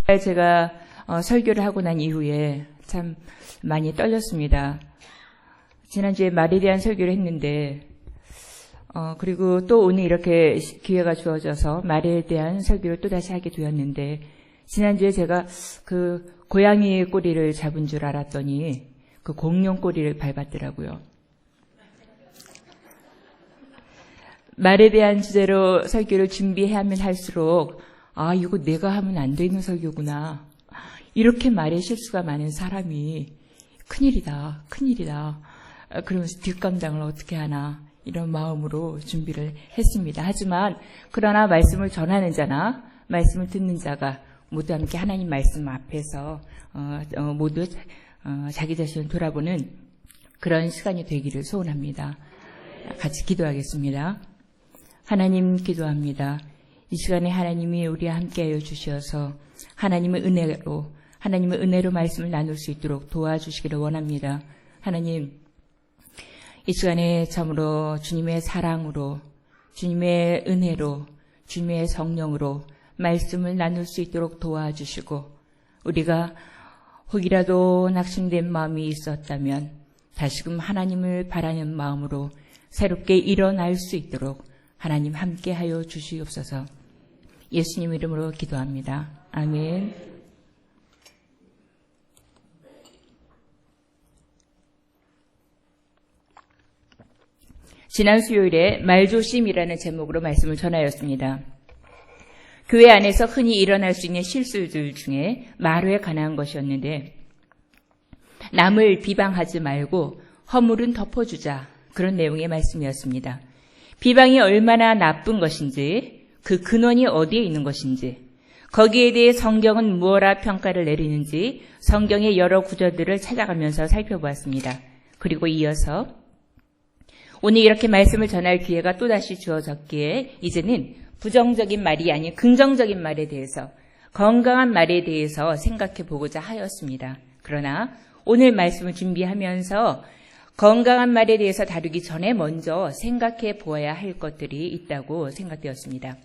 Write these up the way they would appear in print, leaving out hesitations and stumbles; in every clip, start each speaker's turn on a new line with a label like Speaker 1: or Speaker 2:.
Speaker 1: 제가 설교를 하고 난 이후에 참 많이 떨렸습니다. 지난주에 말에 대한 설교를 했는데 그리고 또 오늘 이렇게 기회가 주어져서 말에 대한 설교를 또다시 하게 되었는데, 지난주에 제가 그 고양이의 꼬리를 잡은 줄 알았더니 그 공룡 꼬리를 밟았더라고요. 말에 대한 주제로 설교를 준비하면 할수록 이거 내가 하면 안 되는 설교구나. 이렇게 말에 실수가 많은 사람이 큰일이다. 그러면서 뒷감당을 어떻게 하나, 이런 마음으로 준비를 했습니다. 하지만 그러나 말씀을 전하는 자나 말씀을 듣는 자가 모두 함께 하나님 말씀 앞에서 모두 자기 자신을 돌아보는 그런 시간이 되기를 소원합니다. 같이 기도하겠습니다. 하나님, 기도합니다. 이 시간에 하나님이 우리와 함께하여 주셔서 하나님의 은혜로 말씀을 나눌 수 있도록 도와주시기를 원합니다. 하나님, 이 시간에 참으로 주님의 사랑으로, 주님의 은혜로, 주님의 성령으로 말씀을 나눌 수 있도록 도와주시고, 우리가 혹이라도 낙심된 마음이 있었다면 다시금 하나님을 바라는 마음으로 새롭게 일어날 수 있도록 하나님 함께하여 주시옵소서. 예수님 이름으로 기도합니다. 아멘. 지난 수요일에 말조심이라는 제목으로 말씀을 전하였습니다. 교회 안에서 흔히 일어날 수 있는 실수들 중에 말에 관한 것이었는데, 남을 비방하지 말고 허물은 덮어주자, 그런 내용의 말씀이었습니다. 비방이 얼마나 나쁜 것인지, 그 근원이 어디에 있는 것인지, 거기에 대해 성경은 무엇라 평가를 내리는지 성경의 여러 구절들을 찾아가면서 살펴보았습니다. 그리고 이어서 오늘 이렇게 말씀을 전할 기회가 또다시 주어졌기에 이제는 부정적인 말이 아닌 긍정적인 말에 대해서, 건강한 말에 대해서 생각해 보고자 하였습니다. 그러나 오늘 말씀을 준비하면서 건강한 말에 대해서 다루기 전에 먼저 생각해 보아야 할 것들이 있다고 생각되었습니다.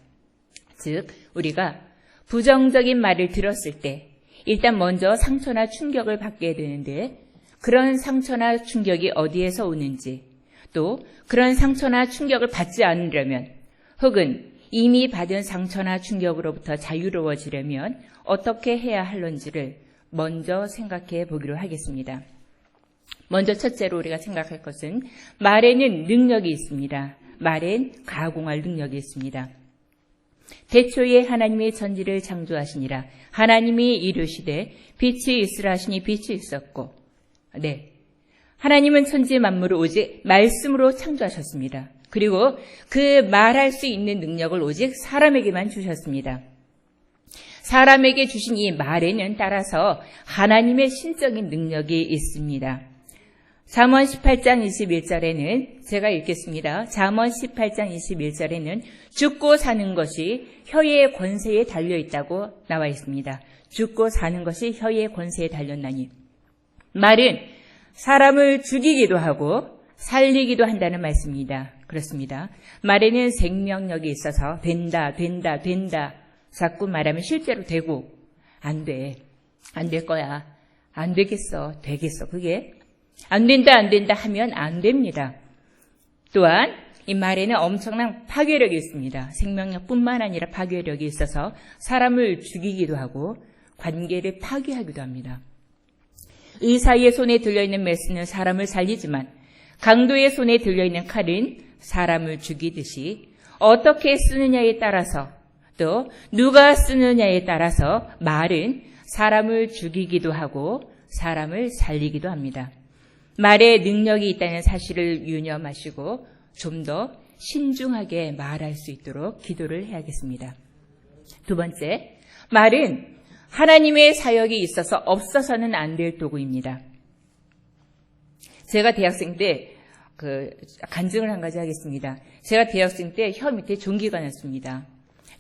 Speaker 1: 즉, 우리가 부정적인 말을 들었을 때 일단 먼저 상처나 충격을 받게 되는데, 그런 상처나 충격이 어디에서 오는지, 또 그런 상처나 충격을 받지 않으려면, 혹은 이미 받은 상처나 충격으로부터 자유로워지려면 어떻게 해야 할런지를 먼저 생각해 보기로 하겠습니다. 먼저 첫째로 우리가 생각할 것은, 말에는 능력이 있습니다. 말엔 가공할 능력이 있습니다. 태초에 하나님의 천지를 창조하시니라. 하나님이 이르시되 빛이 있으라 하시니 빛이 있었고, 하나님은 천지 만물을 오직 말씀으로 창조하셨습니다. 그리고 그 말할 수 있는 능력을 오직 사람에게만 주셨습니다. 사람에게 주신 이 말에는 따라서 하나님의 신적인 능력이 있습니다. 잠언 18장 21절에는 제가 읽겠습니다. 잠언 18장 21절에는 죽고 사는 것이 혀의 권세에 달려있다고 나와 있습니다. 죽고 사는 것이 혀의 권세에 달렸나니, 말은 사람을 죽이기도 하고 살리기도 한다는 말씀입니다. 그렇습니다. 말에는 생명력이 있어서 된다 자꾸 말하면 실제로 되고, 안 될 거야, 안 되겠어, 되겠어, 그게 안 된다 하면 안 됩니다. 또한 이 말에는 엄청난 파괴력이 있습니다. 생명력뿐만 아니라 파괴력이 있어서 사람을 죽이기도 하고 관계를 파괴하기도 합니다. 의사의 손에 들려있는 메스는 사람을 살리지만 강도의 손에 들려있는 칼은 사람을 죽이듯이 어떻게 쓰느냐에 따라서, 또 누가 쓰느냐에 따라서 말은 사람을 죽이기도 하고 사람을 살리기도 합니다. 말에 능력이 있다는 사실을 유념하시고 좀 더 신중하게 말할 수 있도록 기도를 해야겠습니다. 두 번째, 말은 하나님의 사역이 있어서 없어서는 안 될 도구입니다. 제가 대학생 때 간증을 한 가지 하겠습니다. 제가 대학생 때 혀 밑에 종기가 났습니다.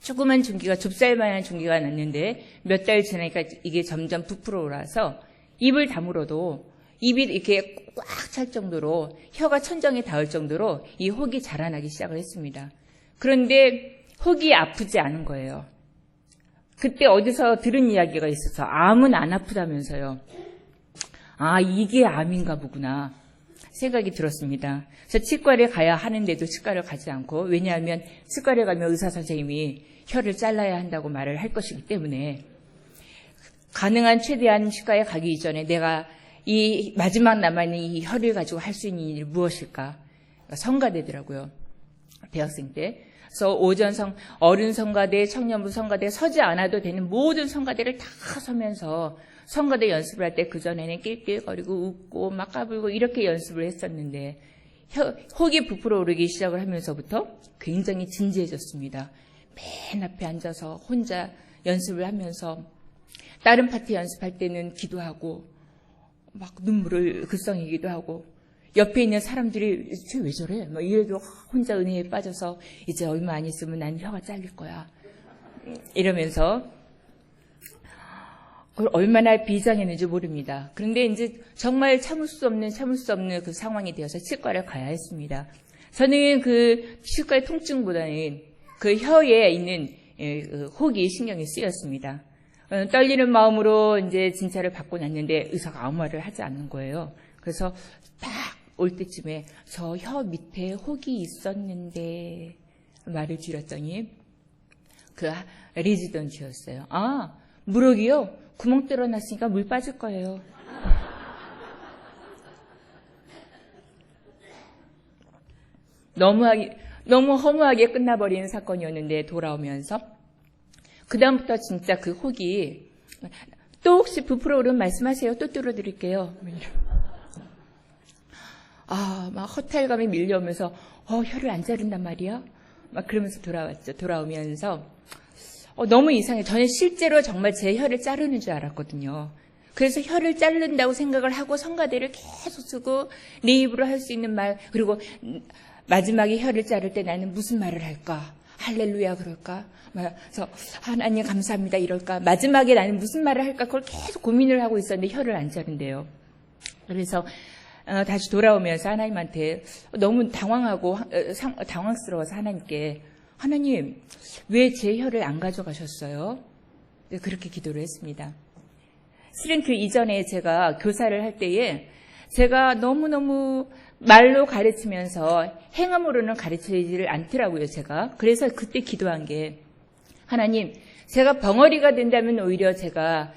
Speaker 1: 조그만 종기가, 좁쌀만한 종기가 났는데 몇 달 지나니까 이게 점점 부풀어 올라서 입을 다물어도 입이 이렇게 꽉 찰 정도로, 혀가 천정에 닿을 정도로 이 혹이 자라나기 시작을 했습니다. 그런데 혹이 아프지 않은 거예요. 그때 어디서 들은 이야기가 있어서 암은 안 아프다면서요. 아, 이게 암인가 보구나 생각이 들었습니다. 그래서 치과를 가야 하는데도 치과를 가지 않고, 왜냐하면 치과를 가면 의사 선생님이 혀를 잘라야 한다고 말을 할 것이기 때문에 가능한 최대한 치과에 가기 이전에 내가 이 마지막 남아있는 이 혀를 가지고 할 수 있는 일이 무엇일까? 성가대더라고요. 대학생 때. 그래서 오전 어른 성가대, 청년부 성가대, 서지 않아도 되는 모든 성가대를 다 서면서 성가대 연습을 할 때 그전에는 낄낄거리고 웃고 막 까불고 이렇게 연습을 했었는데 혹이 부풀어 오르기 시작을 하면서부터 굉장히 진지해졌습니다. 맨 앞에 앉아서 혼자 연습을 하면서 다른 파트 연습할 때는 기도하고 막 눈물을 글썽이기도 하고 옆에 있는 사람들이 쟤 왜 저래? 막 이래도 혼자 은혜에 빠져서 이제 얼마 안 있으면 난 혀가 잘릴 거야. 이러면서 그걸 얼마나 비장했는지 모릅니다. 그런데 이제 정말 참을 수 없는 그 상황이 되어서 치과를 가야 했습니다. 저는 그 치과의 통증보다는 그 혀에 있는 혹이 신경이 쓰였습니다. 떨리는 마음으로 이제 진찰을 받고 났는데 의사가 아무 말을 하지 않는 거예요. 그래서 딱 올 때쯤에 저 혀 밑에 혹이 있었는데 말을 줄였더니 그 레지던트였어요. 아, 물혹이요? 구멍 뚫어놨으니까 물 빠질 거예요. 너무 허무하게 끝나버리는 사건이었는데 돌아오면서 그 다음부터 진짜 그 혹이 또 혹시 부풀어 오르면 말씀하세요. 또 뚫어드릴게요. 막 허탈감이 밀려오면서 혀를 안 자른단 말이야? 막 그러면서 돌아왔죠. 돌아오면서 너무 이상해. 저는 실제로 정말 제 혀를 자르는 줄 알았거든요. 그래서 혀를 자른다고 생각을 하고 성가대를 계속 쓰고 내 입으로 할 수 있는 말, 그리고 마지막에 혀를 자를 때 나는 무슨 말을 할까? 할렐루야 그럴까? 그래서 하나님 감사합니다 이럴까? 마지막에 나는 무슨 말을 할까? 그걸 계속 고민을 하고 있었는데 혀를 안 자른대요. 그래서 다시 돌아오면서 하나님한테 너무 당황스러워서 하나님께 하나님 왜 제 혀를 안 가져가셨어요? 그렇게 기도를 했습니다. 실은 그 이전에 제가 교사를 할 때에 제가 너무너무 말로 가르치면서 행함으로는 가르치지를 않더라고요, 제가. 그래서 그때 기도한 게 하나님, 제가 벙어리가 된다면 오히려 제가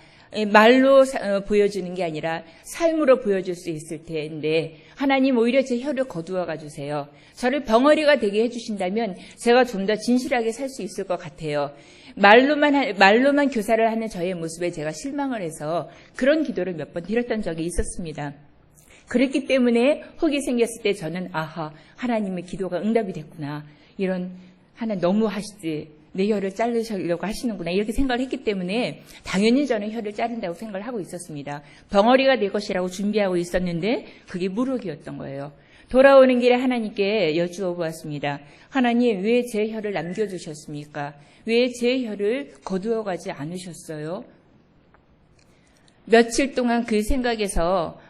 Speaker 1: 말로 보여주는 게 아니라 삶으로 보여줄 수 있을 텐데 하나님 오히려 제 혀를 거두어 가주세요. 저를 벙어리가 되게 해주신다면 제가 좀 더 진실하게 살 수 있을 것 같아요. 말로만 교사를 하는 저의 모습에 제가 실망을 해서 그런 기도를 몇 번 드렸던 적이 있었습니다. 그랬기 때문에 혹이 생겼을 때 저는 하나님의 기도가 응답이 됐구나. 이런 하나님 너무 하시지. 내 혀를 자르시려고 하시는구나 이렇게 생각을 했기 때문에 당연히 저는 혀를 자른다고 생각을 하고 있었습니다. 벙어리가 될 것이라고 준비하고 있었는데 그게 무력이었던 거예요. 돌아오는 길에 하나님께 여쭈어 보았습니다. 하나님 왜 제 혀를 남겨두셨습니까? 왜 제 혀를 거두어가지 않으셨어요? 며칠 동안 그 생각에서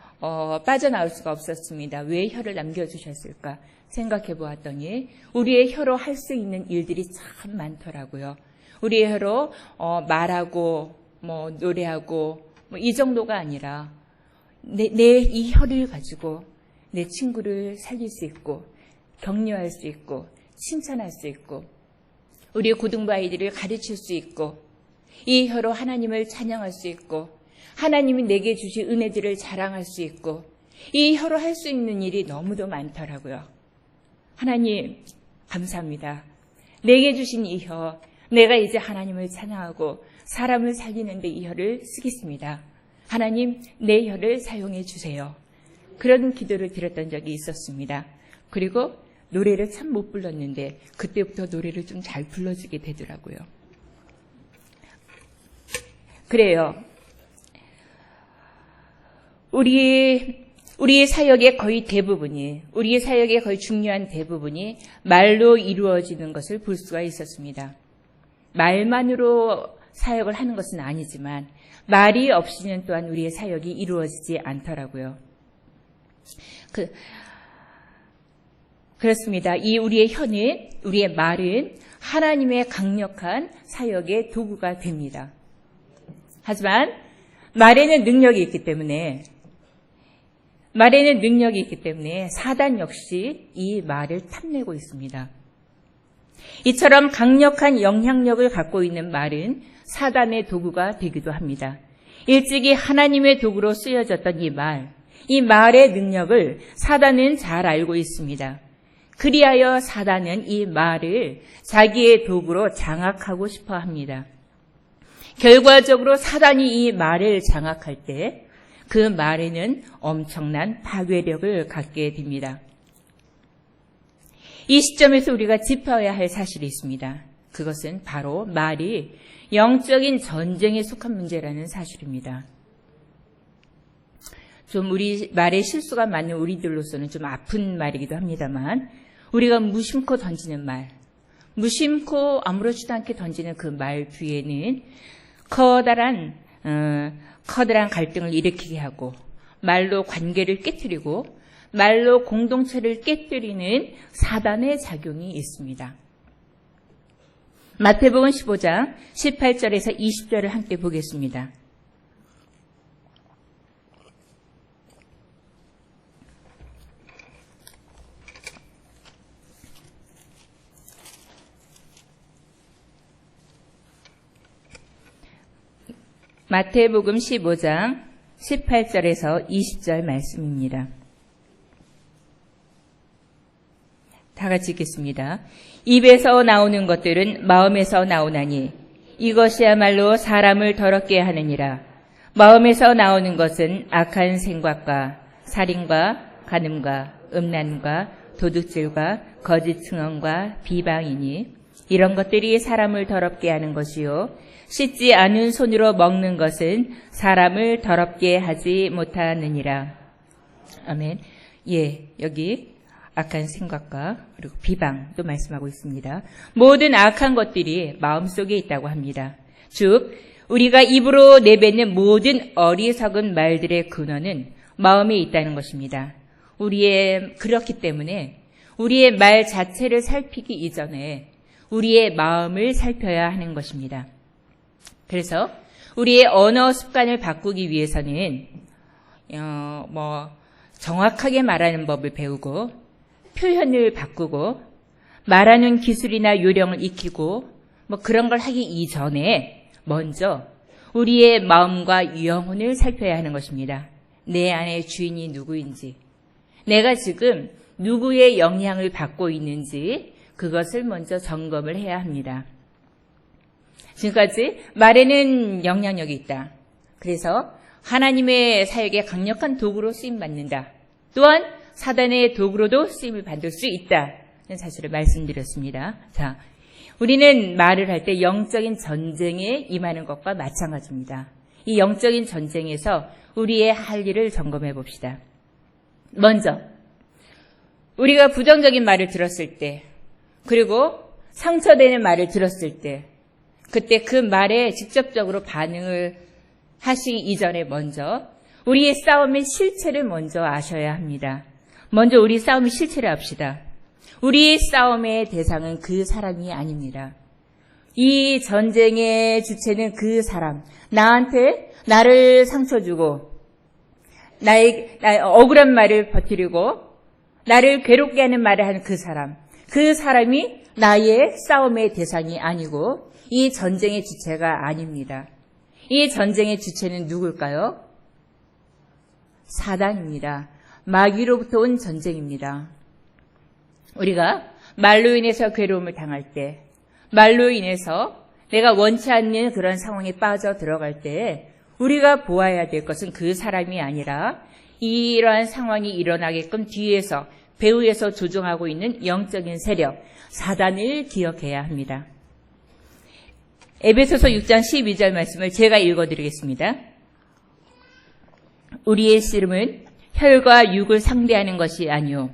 Speaker 1: 빠져나올 수가 없었습니다. 왜 혀를 남겨주셨을까? 생각해 보았더니 우리의 혀로 할 수 있는 일들이 참 많더라고요. 우리의 혀로 말하고 노래하고 이 정도가 아니라 내 이 혀를 가지고 내 친구를 살릴 수 있고 격려할 수 있고 칭찬할 수 있고 우리의 고등부 아이들을 가르칠 수 있고 이 혀로 하나님을 찬양할 수 있고 하나님이 내게 주신 은혜들을 자랑할 수 있고 이 혀로 할 수 있는 일이 너무도 많더라고요. 하나님 감사합니다. 내게 주신 이 혀, 내가 이제 하나님을 찬양하고 사람을 살리는 데 이 혀를 쓰겠습니다. 하나님 내 혀를 사용해 주세요. 그런 기도를 드렸던 적이 있었습니다. 그리고 노래를 참 못 불렀는데 그때부터 노래를 좀 잘 불러주게 되더라고요. 그래요. 우리의 사역의 거의 중요한 대부분이 말로 이루어지는 것을 볼 수가 있었습니다. 말만으로 사역을 하는 것은 아니지만 말이 없이는 또한 우리의 사역이 이루어지지 않더라고요. 그렇습니다. 우리의 말은 하나님의 강력한 사역의 도구가 됩니다. 하지만 말에는 능력이 있기 때문에 사단 역시 이 말을 탐내고 있습니다. 이처럼 강력한 영향력을 갖고 있는 말은 사단의 도구가 되기도 합니다. 일찍이 하나님의 도구로 쓰여졌던 이 말의 능력을 사단은 잘 알고 있습니다. 그리하여 사단은 이 말을 자기의 도구로 장악하고 싶어 합니다. 결과적으로 사단이 이 말을 장악할 때 그 말에는 엄청난 파괴력을 갖게 됩니다. 이 시점에서 우리가 짚어야 할 사실이 있습니다. 그것은 바로 말이 영적인 전쟁에 속한 문제라는 사실입니다. 좀 우리 말에 실수가 많은 우리들로서는 좀 아픈 말이기도 합니다만, 우리가 무심코 던지는 말, 무심코 아무렇지도 않게 던지는 그 말 뒤에는 커다란 갈등을 일으키게 하고, 말로 관계를 깨뜨리고, 말로 공동체를 깨뜨리는 사단의 작용이 있습니다. 마태복음 15장 18절에서 20절을 함께 보겠습니다. 마태복음 15장 18절에서 20절 말씀입니다. 다 같이 읽겠습니다. 입에서 나오는 것들은 마음에서 나오나니 이것이야말로 사람을 더럽게 하느니라. 마음에서 나오는 것은 악한 생각과 살인과 간음과 음란과 도둑질과 거짓 증언과 비방이니 이런 것들이 사람을 더럽게 하는 것이요 씻지 않은 손으로 먹는 것은 사람을 더럽게 하지 못하느니라. 아멘. 예, 여기 악한 생각과 그리고 비방도 말씀하고 있습니다. 모든 악한 것들이 마음속에 있다고 합니다. 즉 우리가 입으로 내뱉는 모든 어리석은 말들의 근원은 마음에 있다는 것입니다. 그렇기 때문에 우리의 말 자체를 살피기 이전에 우리의 마음을 살펴야 하는 것입니다. 그래서 우리의 언어 습관을 바꾸기 위해서는 정확하게 말하는 법을 배우고 표현을 바꾸고 말하는 기술이나 요령을 익히고 그런 걸 하기 이전에 먼저 우리의 마음과 영혼을 살펴야 하는 것입니다. 내 안의 주인이 누구인지, 내가 지금 누구의 영향을 받고 있는지 그것을 먼저 점검을 해야 합니다. 지금까지 말에는 영향력이 있다. 그래서 하나님의 사역에 강력한 도구로 쓰임받는다. 또한 사단의 도구로도 쓰임을 받을 수 있다는 사실을 말씀드렸습니다. 자, 우리는 말을 할 때 영적인 전쟁에 임하는 것과 마찬가지입니다. 이 영적인 전쟁에서 우리의 할 일을 점검해 봅시다. 먼저 우리가 부정적인 말을 들었을 때, 그리고 상처되는 말을 들었을 때, 그때 그 말에 직접적으로 반응을 하시기 이전에 먼저 우리의 싸움의 실체를 먼저 아셔야 합니다. 먼저 우리 싸움의 실체를 압시다. 우리의 싸움의 대상은 그 사람이 아닙니다. 이 전쟁의 주체는 그 사람, 나를 상처 주고 나의 억울한 말을 퍼뜨리고 나를 괴롭게 하는 말을 하는 그 사람이 나의 싸움의 대상이 아니고 이 전쟁의 주체가 아닙니다. 이 전쟁의 주체는 누굴까요? 사단입니다. 마귀로부터 온 전쟁입니다. 우리가 말로 인해서 괴로움을 당할 때, 말로 인해서 내가 원치 않는 그런 상황에 빠져 들어갈 때 우리가 보아야 될 것은 그 사람이 아니라 이러한 상황이 일어나게끔 뒤에서, 배후에서 조종하고 있는 영적인 세력, 사단을 기억해야 합니다. 에베소서 6장 12절 말씀을 제가 읽어드리겠습니다. 우리의 씨름은 혈과 육을 상대하는 것이 아니오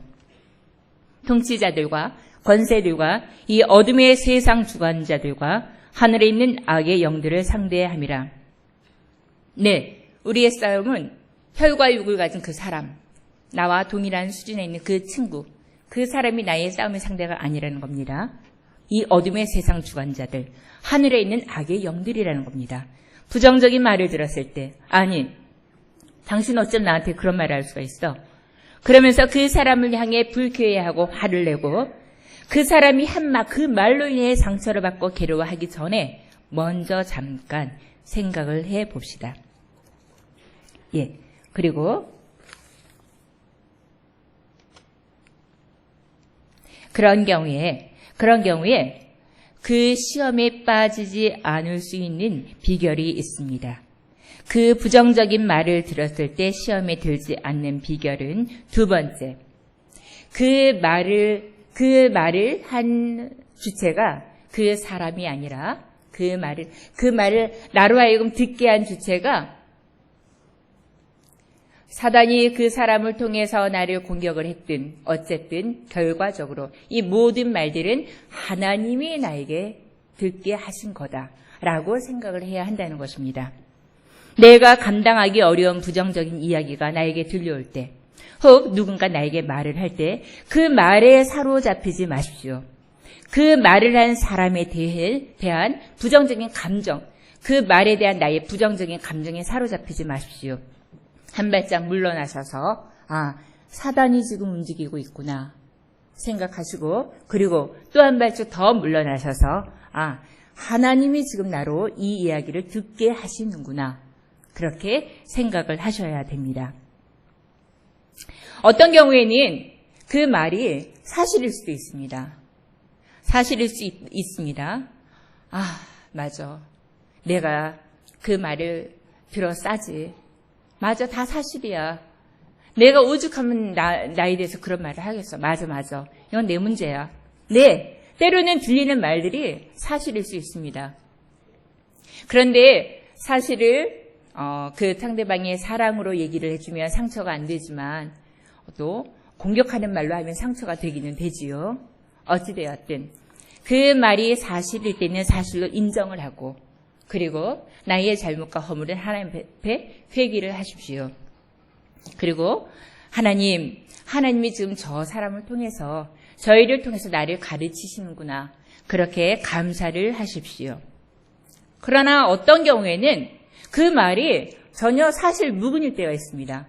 Speaker 1: 통치자들과 권세들과 이 어둠의 세상 주관자들과 하늘에 있는 악의 영들을 상대함이라. 네, 우리의 싸움은 혈과 육을 가진 그 사람, 나와 동일한 수준에 있는 그 친구, 그 사람이 나의 싸움의 상대가 아니라는 겁니다. 이 어둠의 세상 주관자들, 하늘에 있는 악의 영들이라는 겁니다. 부정적인 말을 들었을 때, 아니, 당신 어쩜 나한테 그런 말을 할 수가 있어? 그러면서 그 사람을 향해 불쾌해하고 화를 내고 그 사람이 그 말로 인해 상처를 받고 괴로워하기 전에 먼저 잠깐 생각을 해 봅시다. 예. 그리고 그런 경우에 그 시험에 빠지지 않을 수 있는 비결이 있습니다. 그 부정적인 말을 들었을 때 시험에 들지 않는 비결은 두 번째. 그 말을 한 주체가 그 사람이 아니라 그 말을 나로 하여금 듣게 한 주체가 사단이 그 사람을 통해서 나를 공격을 했든 어쨌든 결과적으로 이 모든 말들은 하나님이 나에게 듣게 하신 거다라고 생각을 해야 한다는 것입니다. 내가 감당하기 어려운 부정적인 이야기가 나에게 들려올 때, 혹 누군가 나에게 말을 할 때 그 말에 사로잡히지 마십시오. 그 말을 한 사람에 대한 부정적인 감정, 그 말에 대한 나의 부정적인 감정에 사로잡히지 마십시오. 한 발짝 물러나셔서 사단이 지금 움직이고 있구나 생각하시고, 그리고 또 한 발짝 더 물러나셔서 하나님이 지금 나로 이 이야기를 듣게 하시는구나, 그렇게 생각을 하셔야 됩니다. 어떤 경우에는 그 말이 사실일 수도 있습니다. 사실일 수 있습니다. 맞아. 내가 그 말을 들어 싸지. 맞아, 다 사실이야. 내가 오죽하면 나에 대해서 그런 말을 하겠어. 맞아. 이건 내 문제야. 네, 때로는 들리는 말들이 사실일 수 있습니다. 그런데 사실을 그 상대방의 사랑으로 얘기를 해주면 상처가 안 되지만 또 공격하는 말로 하면 상처가 되기는 되지요. 어찌되었든 그 말이 사실일 때는 사실로 인정을 하고, 그리고 나의 잘못과 허물은 하나님 앞에 회개를 하십시오. 그리고 하나님이 지금 저 사람을 통해서, 저희를 통해서 나를 가르치시는구나, 그렇게 감사를 하십시오. 그러나 어떤 경우에는 그 말이 전혀 사실 무근일 때가 있습니다.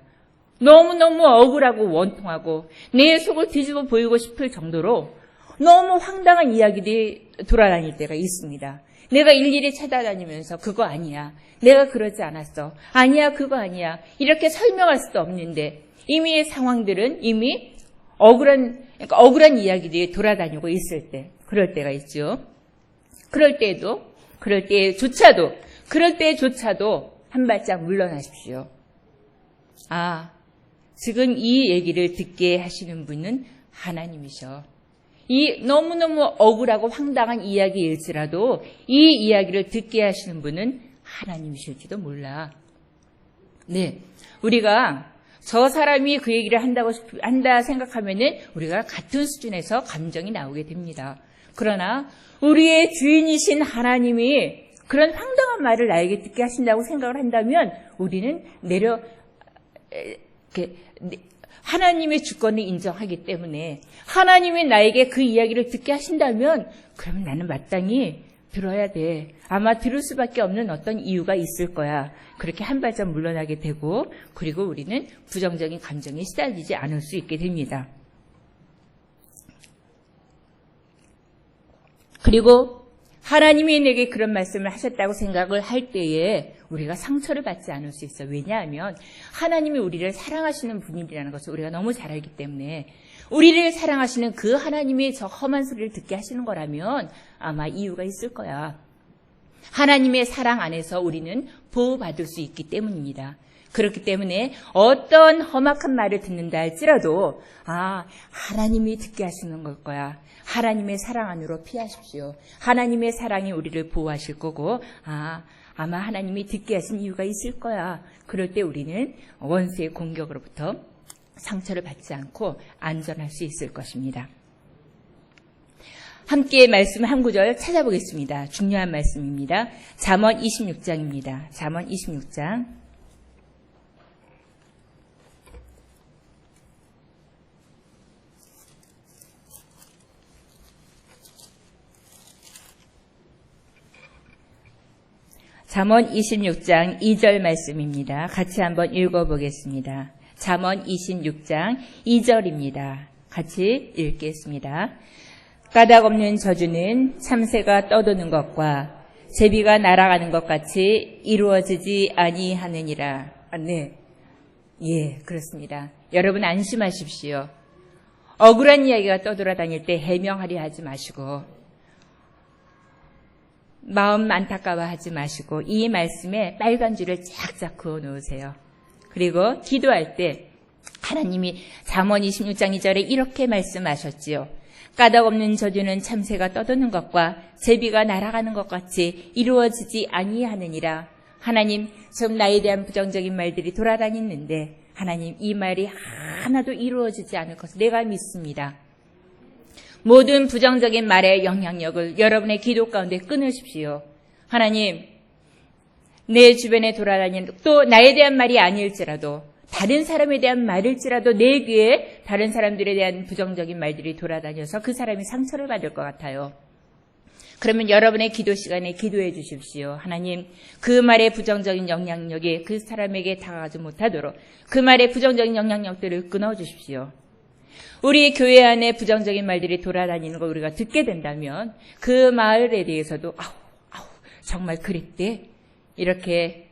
Speaker 1: 너무너무 억울하고 원통하고 내 속을 뒤집어 보이고 싶을 정도로 너무 황당한 이야기들이 돌아다닐 때가 있습니다. 내가 일일이 찾아다니면서 그거 아니야, 내가 그러지 않았어, 아니야, 그거 아니야, 이렇게 설명할 수도 없는데 이미 상황들은 이미 억울한 이야기들이 돌아다니고 있을 때, 그럴 때가 있죠. 그럴 때조차도 한 발짝 물러나십시오. 지금 이 얘기를 듣게 하시는 분은 하나님이셔. 이 너무너무 억울하고 황당한 이야기일지라도 이 이야기를 듣게 하시는 분은 하나님이실지도 몰라. 네, 우리가 저 사람이 그 얘기를 한다 생각하면은 우리가 같은 수준에서 감정이 나오게 됩니다. 그러나 우리의 주인이신 하나님이 그런 황당한 말을 나에게 듣게 하신다고 생각을 한다면 우리는 하나님의 주권을 인정하기 때문에, 하나님이 나에게 그 이야기를 듣게 하신다면 그러면 나는 마땅히 들어야 돼. 아마 들을 수밖에 없는 어떤 이유가 있을 거야. 그렇게 한 발짝 물러나게 되고, 그리고 우리는 부정적인 감정에 시달리지 않을 수 있게 됩니다. 그리고 하나님이 내게 그런 말씀을 하셨다고 생각을 할 때에 우리가 상처를 받지 않을 수 있어요. 왜냐하면 하나님이 우리를 사랑하시는 분이라는 것을 우리가 너무 잘 알기 때문에, 우리를 사랑하시는 그 하나님이 저 험한 소리를 듣게 하시는 거라면 아마 이유가 있을 거야. 하나님의 사랑 안에서 우리는 보호받을 수 있기 때문입니다. 그렇기 때문에 어떤 험악한 말을 듣는다 할지라도 하나님이 듣게 하시는 걸 거야. 하나님의 사랑 안으로 피하십시오. 하나님의 사랑이 우리를 보호하실 거고, 아마 하나님이 듣게 하신 이유가 있을 거야. 그럴 때 우리는 원수의 공격으로부터 상처를 받지 않고 안전할 수 있을 것입니다. 함께 말씀 한 구절 찾아보겠습니다. 중요한 말씀입니다. 잠언 26장입니다. 잠언 26장. 잠언 26장 2절 말씀입니다. 같이 한번 읽어보겠습니다. 잠언 26장 2절입니다. 같이 읽겠습니다. 까닭 없는 저주는 참새가 떠도는 것과 제비가 날아가는 것 같이 이루어지지 아니하느니라. 네. 예, 그렇습니다. 여러분 안심하십시오. 억울한 이야기가 떠돌아다닐 때 해명하려 하지 마시고 마음 안타까워하지 마시고 이 말씀에 빨간 줄을 쫙쫙 그어 놓으세요. 그리고 기도할 때 하나님이 잠언 26장 2절에 이렇게 말씀하셨지요. 까닭 없는 저주는 참새가 떠도는 것과 제비가 날아가는 것 같이 이루어지지 아니하느니라. 하나님, 지금 나에 대한 부정적인 말들이 돌아다니는데 하나님 이 말이 하나도 이루어지지 않을 것을 내가 믿습니다. 모든 부정적인 말의 영향력을 여러분의 기도 가운데 끊으십시오. 하나님, 내 주변에 돌아다니는 또 나에 대한 말이 아닐지라도 다른 사람에 대한 말일지라도 내 귀에 다른 사람들에 대한 부정적인 말들이 돌아다녀서 그 사람이 상처를 받을 것 같아요. 그러면 여러분의 기도 시간에 기도해 주십시오. 하나님, 그 말의 부정적인 영향력이 그 사람에게 다가가지 못하도록 그 말의 부정적인 영향력들을 끊어 주십시오. 우리 교회 안에 부정적인 말들이 돌아다니는 걸 우리가 듣게 된다면 그 말에 대해서도 아우 정말 그랬대 이렇게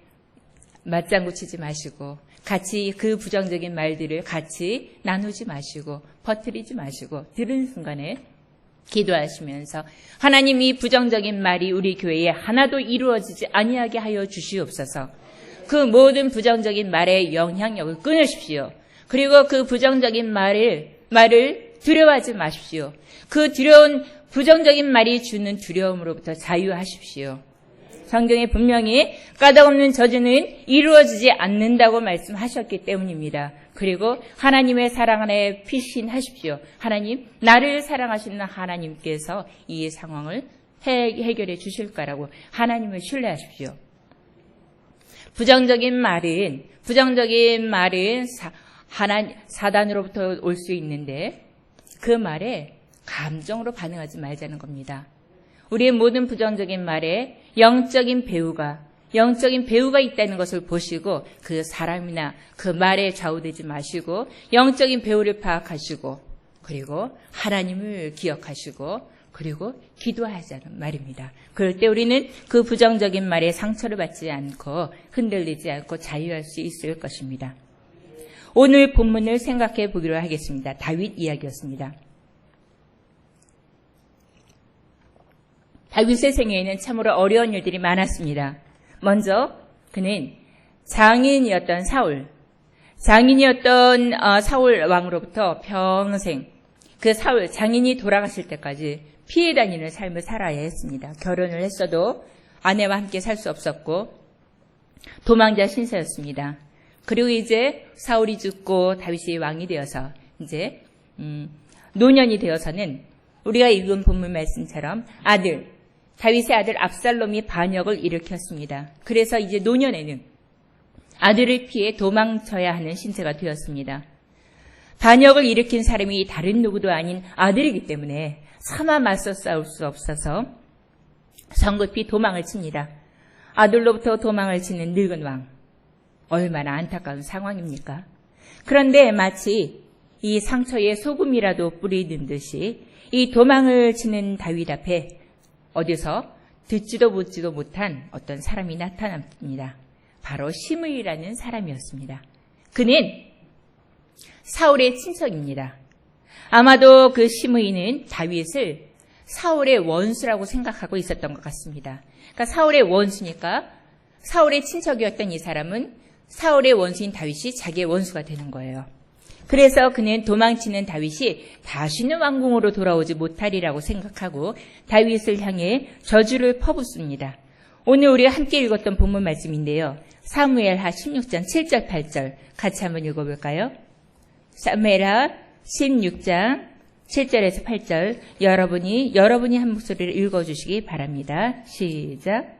Speaker 1: 맞장구 치지 마시고 같이 그 부정적인 말들을 같이 나누지 마시고 퍼뜨리지 마시고 들은 순간에 기도하시면서 하나님 이 부정적인 말이 우리 교회에 하나도 이루어지지 아니하게 하여 주시옵소서. 그 모든 부정적인 말의 영향력을 끊으십시오. 그리고 그 부정적인 말을 두려워하지 마십시오. 그 두려운 부정적인 말이 주는 두려움으로부터 자유하십시오. 성경에 분명히 까닭 없는 저주는 이루어지지 않는다고 말씀하셨기 때문입니다. 그리고 하나님의 사랑 안에 피신하십시오. 하나님, 나를 사랑하시는 하나님께서 이 상황을 해결해 주실 거라고 하나님을 신뢰하십시오. 부정적인 말은 사단으로부터 올 수 있는데 그 말에 감정으로 반응하지 말자는 겁니다. 우리의 모든 부정적인 말에 영적인 배우가 있다는 것을 보시고 그 사람이나 그 말에 좌우되지 마시고 영적인 배우를 파악하시고 그리고 하나님을 기억하시고 그리고 기도하자는 말입니다. 그럴 때 우리는 그 부정적인 말에 상처를 받지 않고 흔들리지 않고 자유할 수 있을 것입니다. 오늘 본문을 생각해 보기로 하겠습니다. 다윗 이야기였습니다. 다윗의 생애에는 참으로 어려운 일들이 많았습니다. 먼저 그는 장인이었던 사울 왕으로부터 평생 그 사울 장인이 돌아가실 때까지 피해 다니는 삶을 살아야 했습니다. 결혼을 했어도 아내와 함께 살 수 없었고 도망자 신세였습니다. 그리고 이제 사울이 죽고 다윗이 왕이 되어서 이제 노년이 되어서는 우리가 읽은 본문 말씀처럼 다윗의 아들 압살롬이 반역을 일으켰습니다. 그래서 이제 노년에는 아들을 피해 도망쳐야 하는 신세가 되었습니다. 반역을 일으킨 사람이 다른 누구도 아닌 아들이기 때문에 차마 맞서 싸울 수 없어서 성급히 도망을 칩니다. 아들로부터 도망을 치는 늙은 왕. 얼마나 안타까운 상황입니까? 그런데 마치 이 상처에 소금이라도 뿌리는 듯이 이 도망을 치는 다윗 앞에 어디서 듣지도 보지도 못한 어떤 사람이 나타납니다. 바로 시므이라는 사람이었습니다. 그는 사울의 친척입니다. 아마도 그 시므이는 다윗을 사울의 원수라고 생각하고 있었던 것 같습니다. 그러니까 사울의 원수니까 사울의 친척이었던 이 사람은 사울의 원수인 다윗이 자기의 원수가 되는 거예요. 그래서 그는 도망치는 다윗이 다시는 왕궁으로 돌아오지 못하리라고 생각하고 다윗을 향해 저주를 퍼붓습니다. 오늘 우리가 함께 읽었던 본문 말씀인데요. 사무엘하 16장 7절 8절 같이 한번 읽어볼까요? 사무엘하 16장 7절에서 8절 여러분이 한 목소리를 읽어주시기 바랍니다. 시작.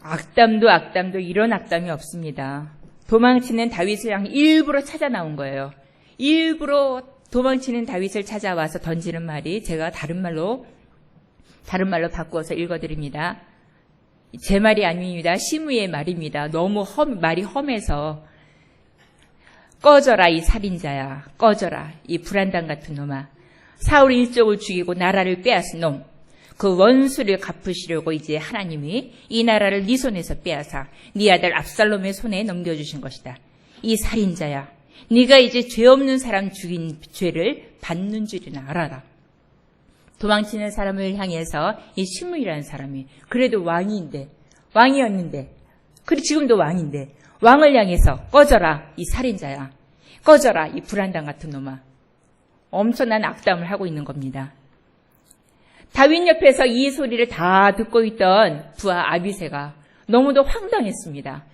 Speaker 1: 악담도 이런 악담이 없습니다. 도망치는 다윗을 향해 일부러 찾아 나온 거예요. 일부러 도망치는 다윗을 찾아와서 던지는 말이 제가 다른 말로 바꾸어서 읽어드립니다. 제 말이 아닙니다. 시므이의 말입니다. 너무 말이 험해서 꺼져라 이 살인자야. 꺼져라 이 불안당 같은 놈아. 사울 일족을 죽이고 나라를 빼앗은 놈. 그 원수를 갚으시려고 이제 하나님이 이 나라를 네 손에서 빼앗아 네 아들 압살롬의 손에 넘겨주신 것이다. 이 살인자야. 네가 이제 죄 없는 사람 죽인 죄를 받는 줄이나 알아라. 도망치는 사람을 향해서 이 시므이라는 사람이 그래도 왕이었는데 그리고 지금도 왕인데 왕을 향해서 꺼져라 이 살인자야. 꺼져라 이 불안당 같은 놈아. 엄청난 악담을 하고 있는 겁니다. 다윗 옆에서 이 소리를 다 듣고 있던 부하 아비새가 너무도 황당했습니다.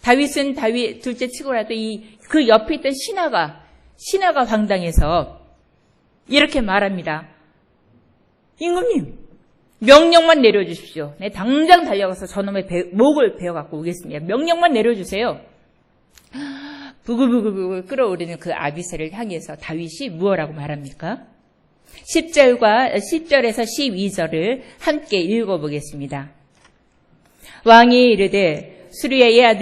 Speaker 1: 다윗은 다윗 둘째 치고라도 그 옆에 있던 신하가 황당해서 이렇게 말합니다. 임금님, 명령만 내려주십시오. 네, 당장 달려가서 저놈의 목을 베어갖고 오겠습니다. 명령만 내려주세요. 부글부글 끓어오르는 그 아비새를 향해서 다윗이 무엇라고 말합니까? 10절에서 12절을 함께 읽어보겠습니다. 왕이 이르되 수르야의 아들